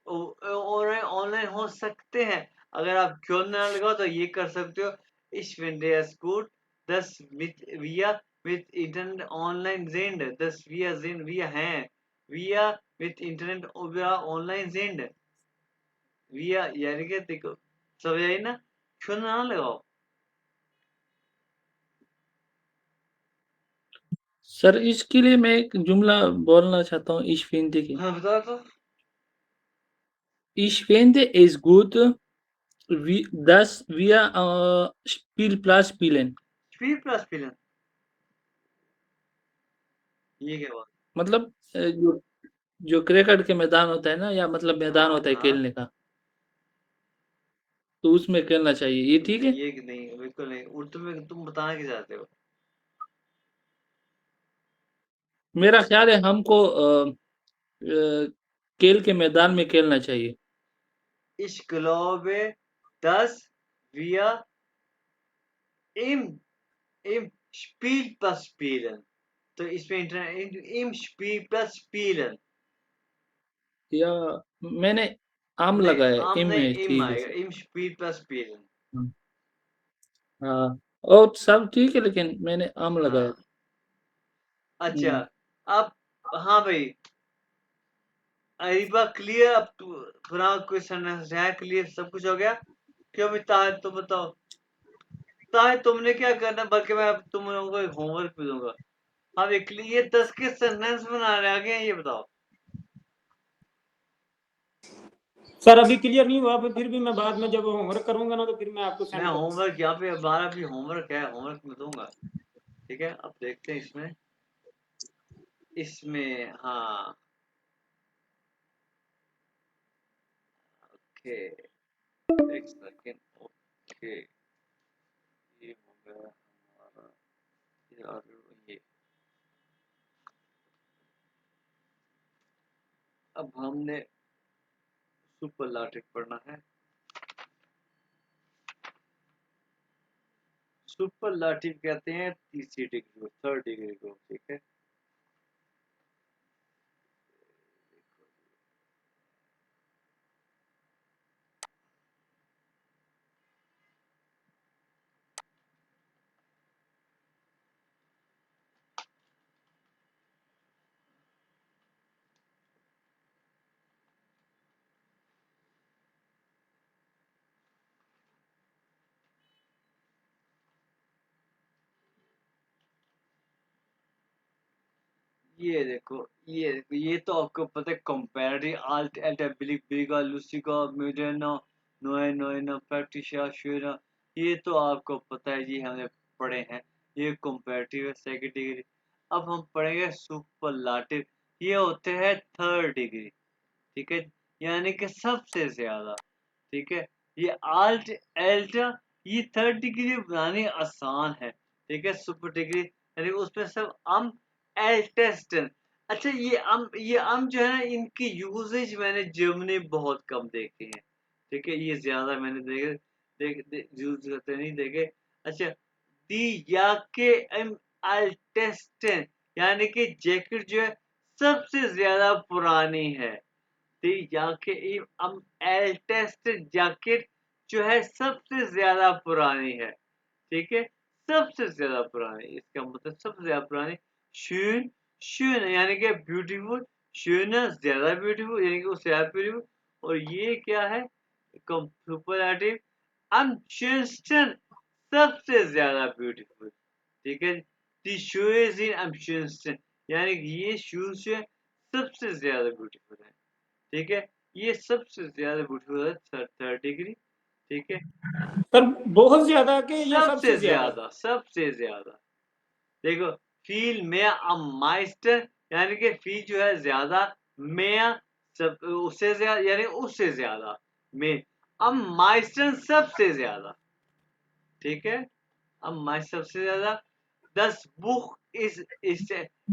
और ऑनलाइन हो सकते हैं। अगर आप क्यों ना लगाओ तो ये कर सकते हो। Ich finde es gut, dass wir mit Internet online sind, dass wir हैं, wir mit Internet online sind। wir यानी कि देखो, समझ आई ना? क्यों ना लगाओ। सर इसके लिए मैं एक जुमला बोलना चाहता हूँ Ich finde की। हाँ, बताओ तो। Ich finde es gut, dass wir Spielplatz spielen। स्पीड प्लस पिलन, ये क्या बात? मतलब जो क्रिकेट के मैदान होता है ना, या मतलब मैदान हाँ होता है हाँ, खेलने का, तो उसमें खेलना चाहिए। ये ठीक है? ये नहीं, बिल्कुल नहीं। उर्दू में तुम बताना क्या चाहते हो? मेरा ख्याल है हमको खेल के मैदान में खेलना चाहिए। Ich glaube, dass wir im इम स्पील प्लस स्पीलन, तो इसमें इम स्पील प्लस स्पीलन, या मैंने आम नहीं लगाया, आम इम नहीं, है, इम ठीक है आएगा, सर। इम स्पील प्लस स्पीलन। हाँ, और सब ठीक है, लेकिन मैंने आम लगाया। हाँ अच्छा, अब हाँ भाई अरीबा क्लियर, अब थोड़ा कोई सेंटेंस है क्लियर, सब कुछ हो गया? क्यों भी ताहिर तुम बताओ, ताहिर तुमने क्या करना, बल्कि मैं अब तुम लोगों को एक होमवर्क भी दूंगा। अब एक ये 10 के सेंटेंस बना रहे आगे, ये बताओ। सर अभी क्लियर नहीं हुआ, फिर भी मैं बाद में जब होमवर्क करूंगा ना तो फिर मैं आपको मैं सेंड करूंगा। होमवर्क यहाँ पे हमारा भी होमवर्क है, होमवर्क में दूंगा, ठीक है। अब देखते हैं इसमें, इसमें हाँ ओके, एक सेकेंड, ओके ये हो गया हमारा, ये अब हमने सुपरलाटिव पढ़ना है। सुपरलाटिव कहते हैं तीसरी डिग्री को, थर्ड डिग्री को, ठीक है। ये देखो, ये तो आपको पता है, कंपैरेटिव आल्ट एल्टा बिलिक बिगा लुसिका मिडना नोए नोएना फैक्टिशा शुरा, ये तो आपको पता है जी, हमने पढ़े हैं। ये कंपैरेटिव है, सेकंड डिग्री। अब हम पढ़ेंगे सुपरलाटिव, ये होते हैं थर्ड डिग्री, ठीक है, यानी कि सबसे ज्यादा, ठीक है। ये आल्ट एल्टा, ये थर्ड डिग्री बनानी आसान है, ठीक है। सुपर डिग्री यानी उसमें सब हम एल्टेस्टन। अच्छा ये अम जो है ना, इनकी यूजेज मैंने जर्मनी बहुत कम देखे हैं, ठीक है। ये ज्यादा मैंने यूज करते नहीं देखे। अच्छा, दी या के एम एल्टेस्टन, यानी कि जैकेट जो है सबसे ज्यादा पुरानी है। दी जाकिर अब एल्टेस्ट जैकेट जो है सबसे ज्यादा पुरानी है, ठीक है। सबसे ज्यादा पुरानी, इसका मतलब सबसे ज्यादा पुरानी। शून, शून यानी कि ब्यूटीफुल, शून ज्यादा ब्यूटीफुल यानी कि उससे ज्यादा ब्यूटीफुल। और ये क्या है, सुपरलेटिव, अनशंस्टन सबसे ज्यादा ब्यूटीफुल, ठीक है। दी शूज इन अनशंस्टन, यानी कि ये शूज जो है सबसे ज्यादा ब्यूटीफुल है, ठीक है। ये सबसे ज्यादा ब्यूटीफुल है, थर्ड डिग्री, ठीक है। सर बहुत ज्यादा के या सबसे सबसे ज्यादा? ज्यादा, सबसे ज्यादा। देखो, फील में माइस्टर, यानी कि फील जो है ज्यादा, में सब उससे ज्यादा, यानी उससे ज्यादा, में अब माइस्टर सबसे ज्यादा, ठीक है। अब माइस्टर सबसे ज्यादा। Das Buch ist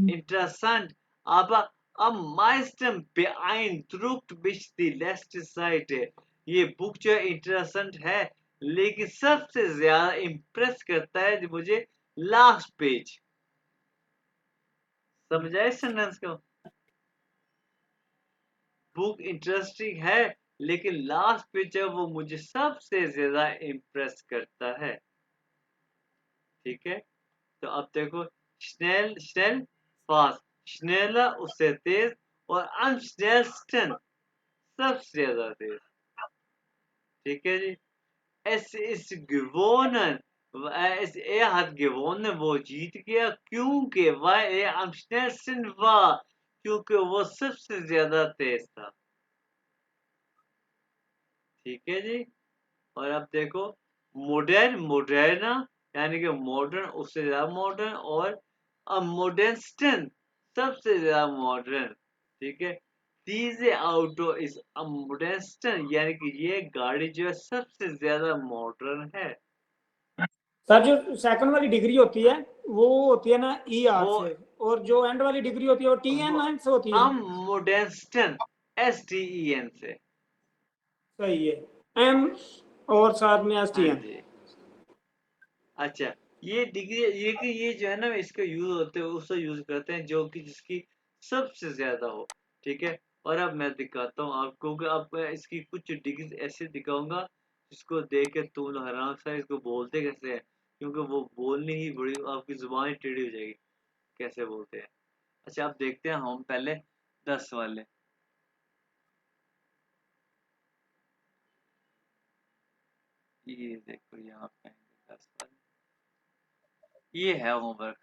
interessant, aber am meisten beeindruckt mich die letzte Seite. ये बुक जो है इंटरेस्टेंट है, लेकिन सबसे ज्यादा इम्प्रेस करता है मुझे लास्ट पेज। समझाए सेंटेंस को? बुक इंटरेस्टिंग है, लेकिन लास्ट पेज जो वो मुझे सबसे ज्यादा इम्प्रेस करता है, ठीक है। तो अब देखो, स्नेल स्नेल फास्ट, schneller उससे तेज, और am schnellsten सबसे ज्यादा तेज, ठीक है जी। es ist gewonnen, er hat gewonnen, वो जीत गया, क्योंकि weil er am schnellsten war, क्योंकि वो सबसे ज्यादा तेज था, ठीक है जी। और अब देखो, मॉडर्न मॉडर्ना, यानी कि मॉडर्न उससे ज्यादा मॉडर्न, और मॉडर्नस्टन सबसे ज्यादा मॉडर्न, ठीक है। डीजे ऑटो इज मॉडर्नस्टन, यानी कि ये गाड़ी जो है सबसे ज्यादा मॉडर्न है। सर जो सेकंड वाली डिग्री होती है वो होती है ना ई आर वो से, और जो एंड वाली डिग्री होती है वो टी एन एन से होती है। मॉडर्नस्टन, STEN से। सही है, एम और साथ में एस टी हाँ एन। जी। अच्छा, ये डिग्री ये जो है ना इसका यूज होते हैं उससे यूज करते हैं जो कि जिसकी सबसे ज्यादा हो, ठीक है। और अब मैं दिखाता हूँ आपको कि अब मैं इसकी कुछ डिग्री ऐसे दिखाऊंगा जिसको देख के तुम लोग हैरान से इसको बोलते कैसे हैं, क्योंकि वो बोलनी ही बड़ी आपकी जुबान ही टेढ़ी हो जाएगी कैसे बोलते हैं। अच्छा अब देखते हैं हम पहले 10 वाले। ये देखो यहाँ पे 10 वाले, ये है होमवर्क।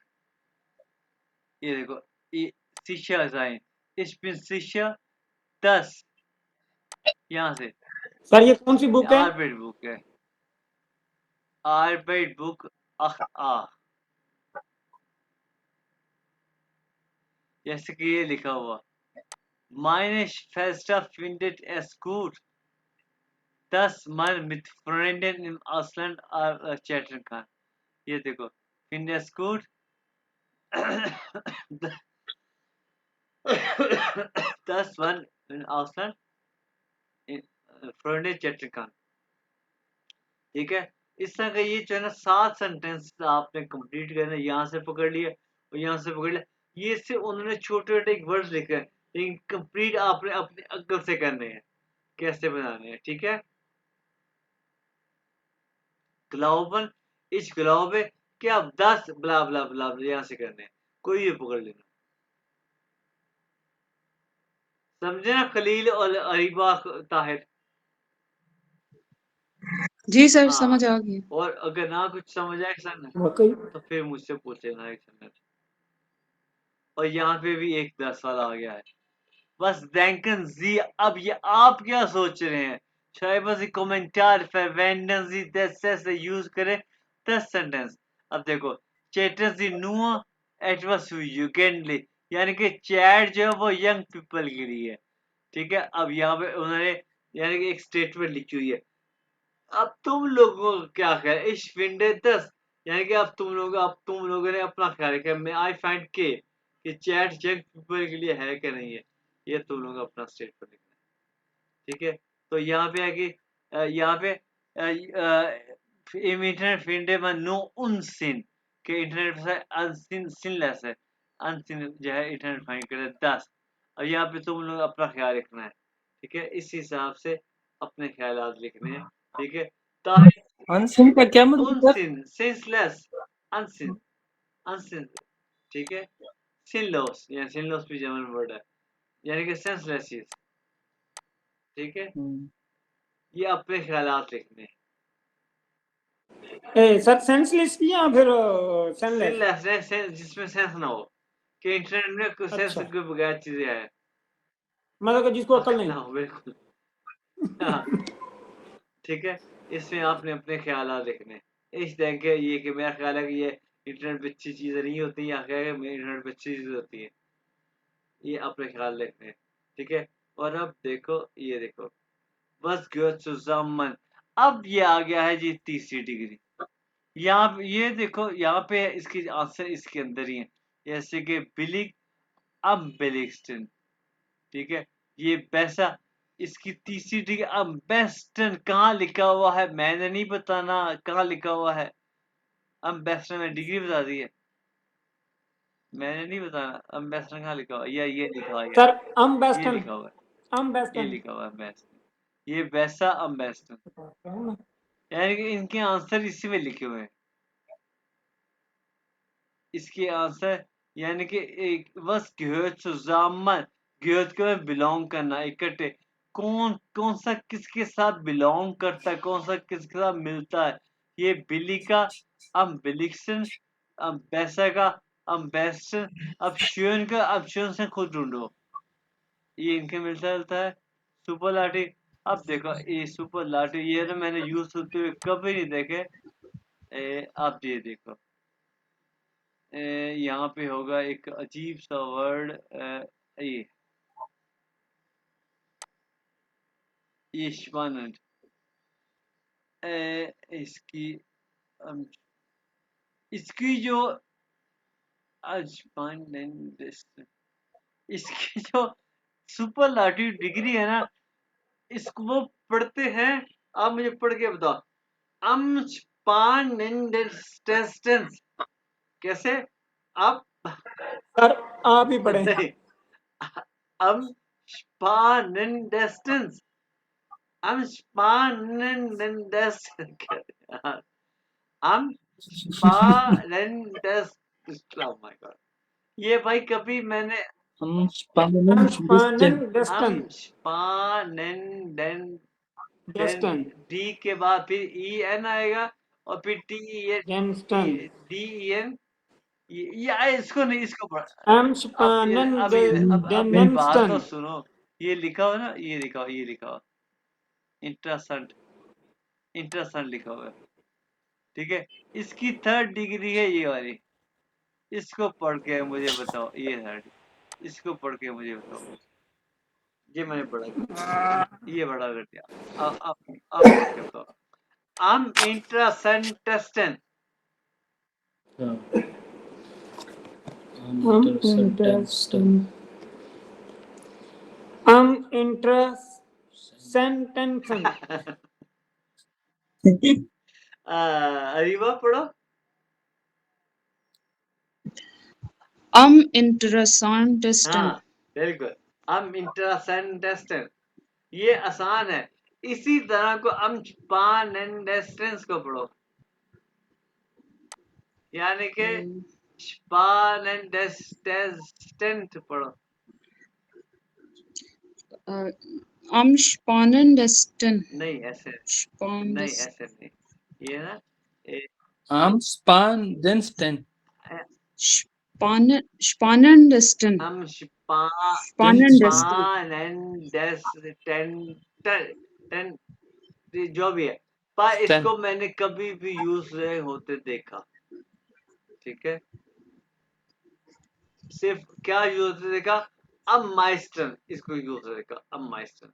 ये देखो ये शिक्षा sign, ich bin sicher dass, यहाँ से सर ये कौन सी बुक है? आर्बिट बुक है, आर्बिट बुक अख आ, जैसे कि ये लिखा हुआ meine Schwester findet es gut, dass man mit Freunden im Ausland chatten kann। ये देखो findet es gut dass man im Ausland Freunden chatten kann, ठीक है। इस तरह का ये जो है ना 7 सेंटेंस आपने कंप्लीट करना है, यहाँ से पकड़ लिया और यहाँ से पकड़ लिया। ये सिर्फ उन्होंने छोटे छोटे वर्ड्स लिखे हैं, लेकिन कंप्लीट आपने अपनी अक्ल से करने हैं, कैसे बनाने हैं, ठीक है। ग्लाउबन इस ग्लाउबे क्या आप 10 ब्ला ब्ला ब्ला यहाँ से करने हैं, कोई भी पकड़ लेना, समझे ना खलील और अरीबा ताहिर। जी सर, हाँ समझ आ गया। और अगर ना कुछ समझ आए सर वाकई तो फिर मुझसे पूछ लेना एक सर। और यहाँ पे भी एक 10 वाला आ गया है। Was denken Sie, अब ये आप क्या सोच रहे हैं? Schreiben Sie Kommentar, verwenden Sie das से यूज करें 10 सेंटेंस। अब देखो chatten Sie nur etwas für Jugendliche, यानी कि चैट जो है वो यंग पीपल के लिए है, ठीक है। अब यहाँ पे उन्होंने यानी कि एक स्टेटमेंट लिखी हुई है, अब तुम लोगों का क्या ख्याल, इस फिंडे 10 यानी कि अब तुम लोगों ने अपना ख्याल रखा, मैं आई फाइंड के कि चैट जंक पीपल के लिए है कि नहीं है, ये तुम लोग अपना स्टेटमेंट लिखना है, ठीक है। तो यहाँ पे है कि यहाँ पे im Internet findet man nur Unsinn, कि इंटरनेट से अनसिन सिनलेस है, अनसिन जो है इंटरनेट फाइंड करे 10। और यहाँ पे तुम लोग अपना ख्याल रखना है, ठीक है। इस हिसाब से अपने ख्यालात लिखने हैं, ठीक है। ताहिर अनसिन का क्या मतलब सर? उनसिन सेंसलेस, अनसिन अनसिन, ठीक है। सिनलॉस या सिनलॉस भी जर्मन वर्ड है, यानी कि सेंसलेस चीज, ठीक है। ये अपने ख्यालात लिखने हैं। सर सेंसलेस की या फिर सेंसलेस? सिनलेस है जिसमें सेंस ना हो, कि इंटरनेट में कुछ सेंस अच्छा, के बगैर चीजें है, मतलब कि जिसको अकल अकल नहीं। ना हो बिल्कुल। हाँ, ठीक है। इसमें आपने अपने ख्यालात लिखने हैं। इस तरह के ये कि मेरा ख्याल है कि ये इंटरनेट पे अच्छी चीजें नहीं होती, या क्या है इंटरनेट पे अच्छी चीजें होती है, ये अपने ख्याल रखने हैं, ठीक है। और अब देखो ये देखो बस gehört zusammen, अब ये आ गया है जी तीसरी डिग्री। यहाँ ये देखो यहाँ पे इसकी आंसर इसके अंदर ही है, जैसे कि बिलिक अब बेलिक्सटन, ठीक है। ये पैसा इसकी तीसरी डिग्री अब बेस्टन कहाँ लिखा हुआ है, मैंने नहीं बताना कहाँ लिखा हुआ है। अब बेस्टन में डिग्री बता दी है, मैंने नहीं बताना। अब बेस्टन कहाँ लिखा हुआ है, ये लिखा हुआ है, सर ये अम्बेस्टन, लिखा हुआ है, ये अम्बेस्टन। लिखा हुआ है बेस्ट, ये वैसा अम्बेस्टन, यानी कि इनके आंसर इसी में लिखे हुए हैं। इसके आंसर यानी कि एक बस gehört zusammen, gehört के में बिलोंग करना, इकट्ठे, कौन कौन सा किसके साथ बिलोंग करता है, कौन सा किसके साथ मिलता है। ये बिली का अब बिलिक्सन, अब बैसा का अब बेस्टन, अब श्योन का अब श्योन से खुद ढूंढो, ये इनके मिलता जुलता है। सुपर लाठी, अब देखो ये सुपर लाठी ये तो मैंने यूज होते हुए कभी नहीं देखे। अब ये देखो यहाँ पे होगा एक अजीब सा वर्ड, ये ईशवानंद, इसकी अम, इसकी जो अजमानंद, इसकी जो सुपर लाटिव डिग्री है ना, इसको वो पढ़ते हैं। आप मुझे पढ़ के बताओ, अम्च स्पानेंडेस्टेंस कैसे? अब सर आप ही पढ़े। नहीं, am Spanendestenz. Am Spanendestenz. Am Spanendestenz. Oh my God. ये भाई कभी मैंने हम हम स्पानेंडेस्टेंट डेस्टन हम स्पानेंडेन डेस्टन डी के बाद फिर ई एन आएगा और फिर टी ई डेस्टन डी ई एन। ये इसको नहीं, इसको पढ़। हम अब मेरी बात तो डेस्टन सुनो। ये लिखा हो ना, ये लिखा हो इंट्रासेंट लिखा हुआ है, ठीक है। इसकी 3rd डिग्री है ये वाली। इसको पढ़ के मुझे बताओ, ये 3rd, इसको पढ़ के मुझे बताओ। ये मैंने पढ़ा, ये बड़ा कर दिया। अब पढ़ के बताओ। am इंट्रासेंटेस्टेंट हम इंट्रासेंटेंसन अरीबा पढ़ो। Interesting. हाँ बिल्कुल, am इंट्रासेंटेस्टेंट, ये आसान है। इसी तरह को am स्पानेंडेस्टेंस को पढ़ो, यानी कि स्पानेंडेस्टेंट पढ़ो। Spannendesten. नहीं ऐसे नहीं, Spannendesten. ऐसे नहीं। ये ना हम स्पानेंडेस्टेंट Spannendesten. हम Spannendesten. स्पानेंडेस्टेंट जो भी है, पर इसको मैंने कभी भी यूज नहीं होते देखा, ठीक है। सिर्फ क्या यूज होते देखा, अब माइस्टन, इसको यूज होते देखा, अब माइस्टन,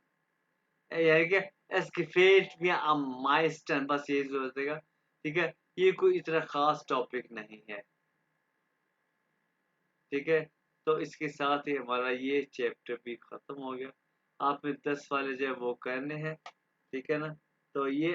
यानी कि es gefällt mir am meisten, बस ये यूज होते देखा, ठीक है। ये कोई इतना खास टॉपिक नहीं है, ठीक है। तो इसके साथ ही हमारा ये चैप्टर भी खत्म हो गया। आपने 10 वाले जो है वो करने हैं, ठीक है ना। तो ये